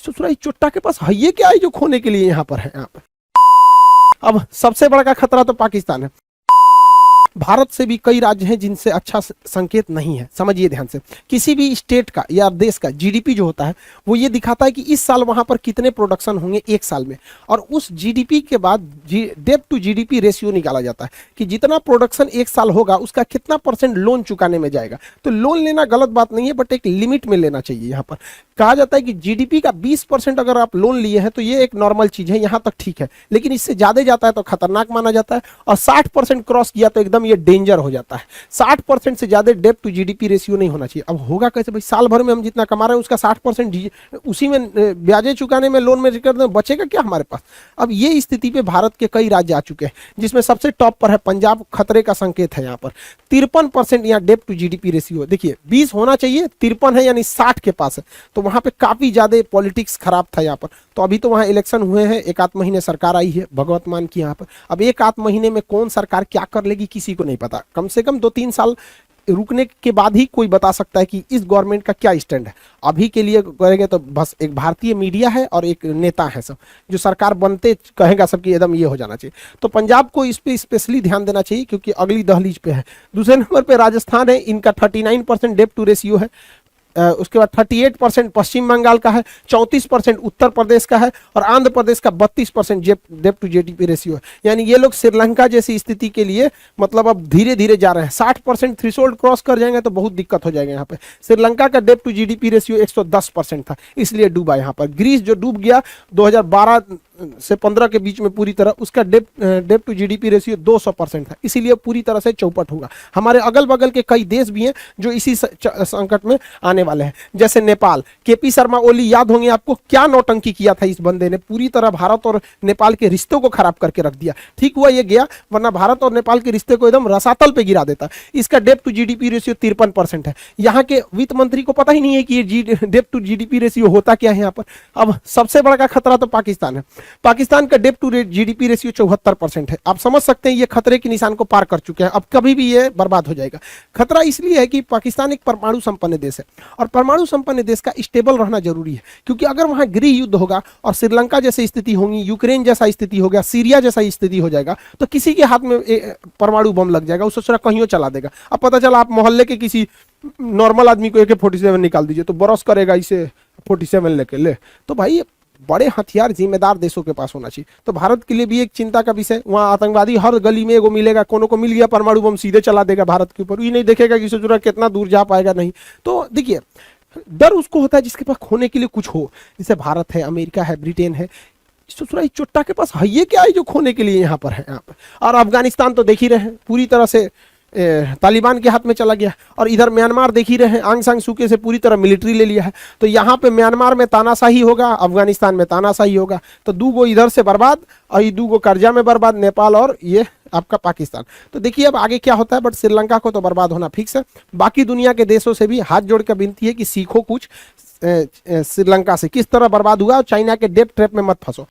ससुराई चुट्टा के पास है ये क्या है जो खोने के लिए यहाँ पर है। यहाँ पर अब सबसे बड़ा खतरा तो पाकिस्तान है। भारत से भी कई राज्य हैं जिनसे अच्छा संकेत नहीं है। समझिए ध्यान से, किसी भी स्टेट का या देश का जीडीपी जो होता है वो ये दिखाता है कि इस साल वहां पर कितने प्रोडक्शन होंगे एक साल में, और उस जीडीपी के बाद डेब्ट टू जीडीपी रेशियो निकाला जाता है कि जितना प्रोडक्शन एक साल होगा उसका कितना % लोन चुकाने में जाएगा। तो लोन लेना गलत बात नहीं है, बट एक लिमिट में लेना चाहिए। यहाँ पर कहा जाता है कि जीडीपी का 20% अगर आप लोन लिए हैं तो ये एक नॉर्मल चीज है, यहाँ तक ठीक है, लेकिन इससे ज्यादा जाता है तो खतरनाक माना जाता है, और 60% क्रॉस किया तो एकदम ये डेंजर हो जाता है। 60% से ज्यादा डेब्ट टू जीडीपी रेशियो नहीं होना चाहिए। अब होगा कैसे भाई, साल भर में हम जितना कमा रहे हैं उसका 60% उसी में ब्याजें चुकाने में, लोन में कर दें, बचेगा क्या हमारे पास। अब ये स्थिति पे भारत के कई राज्य आ चुके हैं, जिसमें सबसे टॉप पर है पंजाब। खतरे का संकेत है यहाँ पर 53% यहाँ डेब्ट टू जीडीपी रेशियो। देखिए 20 होना चाहिए, 53 है यानी 60 के पास है, तो वहां पे काफी ज्यादा पॉलिटिक्स खराब था यहाँ पर। तो अभी तो वहां इलेक्शन हुए हैं, एक आध महीने सरकार आई है भगवत मान की यहाँ पर। अब एक आध महीने में कौन सरकार क्या कर लेगी किसी को नहीं पता। कम से कम 2-3 साल रुकने के बाद ही कोई बता सकता है कि इस गवर्नमेंट का क्या स्टैंड है। अभी के लिए करेंगे तो बस एक भारतीय मीडिया है और एक नेता है, सब जो सरकार बनते कहेगा सबकी एकदम ये हो जाना चाहिए। तो पंजाब को इस पे स्पेशली ध्यान देना चाहिए क्योंकि अगली दहलीज पे है। दूसरे नंबर पे राजस्थान है, इनका 39% डेब्ट टू रेशियो है। उसके बाद 38% पश्चिम बंगाल का है, 34% उत्तर प्रदेश का है, और आंध्र प्रदेश का 32% डेब्ट टू जीडीपी रेशियो है। यानी ये लोग श्रीलंका जैसी स्थिति के लिए मतलब अब धीरे धीरे जा रहे हैं। 60% थ्रेशोल्ड क्रॉस कर जाएंगे तो बहुत दिक्कत हो जाएगा यहाँ पे। श्रीलंका का डेब्ट टू जीडीपी रेशियो 110% था, इसलिए डूबा यहाँ पर। ग्रीस जो डूब गया 2012 से 15 के बीच में पूरी तरह, उसका डेब्ट टू जीडीपी रेशियो 200% था, इसीलिए पूरी तरह से चौपट होगा। हमारे अगल बगल के कई देश भी हैं जो इसी संकट में आने वाले हैं, जैसे नेपाल। केपी शर्मा ओली याद होंगे आपको, क्या नौटंकी किया था इस बंदे ने, पूरी तरह भारत और नेपाल के रिश्तों को खराब करके रख दिया। ठीक हुआ ये गया, वरना भारत और नेपाल के रिश्ते को एकदम रसातल पे गिरा देता। इसका डेब्ट टू जीडीपी रेशियो 53% है। यहाँ के वित्त मंत्री को पता ही नहीं है कि ये डेब्ट टू जीडीपी रेशियो होता क्या है यहाँ पर। अब सबसे बड़ा खतरा तो पाकिस्तान है। पाकिस्तान का डेब्ट टू जीडीपी रेशियो 74% है। आप समझ सकते हैं ये खतरे के निशान को पार कर चुके हैं, अब कभी भी ये बर्बाद हो जाएगा। खतरा इसलिए है कि पाकिस्तान एक परमाणु संपन्न देश है, और परमाणु संपन्न देश का स्टेबल रहना जरूरी है, क्योंकि अगर वहां गृह युद्ध होगा और श्रीलंका जैसी स्थिति होगी, यूक्रेन जैसा स्थिति हो गया, सीरिया जैसा स्थिति हो जाएगा, तो किसी के हाथ में परमाणु बम लग जाएगा, उसे कहीं चला देगा। अब पता चला आप मोहल्ले के किसी नॉर्मल आदमी को AK-47 निकाल दीजिए तो बरस करेगा इसे 47 लेके ले। तो भाई बड़े हथियार जिम्मेदार देशों के पास होना चाहिए। तो भारत के लिए भी एक चिंता का विषय, वहाँ आतंकवादी हर गली में एगो मिलेगा, कोनो को मिल गया परमाणु बम सीधे चला देगा भारत के ऊपर, ये नहीं देखेगा कि सोच रहा कितना दूर जा पाएगा नहीं। तो देखिए डर उसको होता है जिसके पास खोने के लिए कुछ हो, जैसे भारत है, अमेरिका है, ब्रिटेन है। ससुराई चुट्टा के पास है ये क्या है जो खोने के लिए यहाँ पर है। यहाँ पर और अफगानिस्तान तो देख ही रहे हैं, पूरी तरह से तालिबान के हाथ में चला गया, और इधर म्यांमार देख ही रहे हैं, आंग सांग सूके से पूरी तरह मिलिट्री ले लिया है। तो यहाँ पे म्यांमार में तानाशाही होगा, अफगानिस्तान में तानाशाही होगा। तो दूगो इधर से बर्बाद और ये दूगो कर्जा में बर्बाद, नेपाल और ये आपका पाकिस्तान। तो देखिए अब आगे क्या होता है, बट श्रीलंका को तो बर्बाद होना फिक्स है। बाकी दुनिया के देशों से भी हाथ जोड़ कर विनती है कि सीखो कुछ, श्रीलंका से किस तरह बर्बाद हुआ, चाइना के डेब्ट ट्रैप में मत फंसो।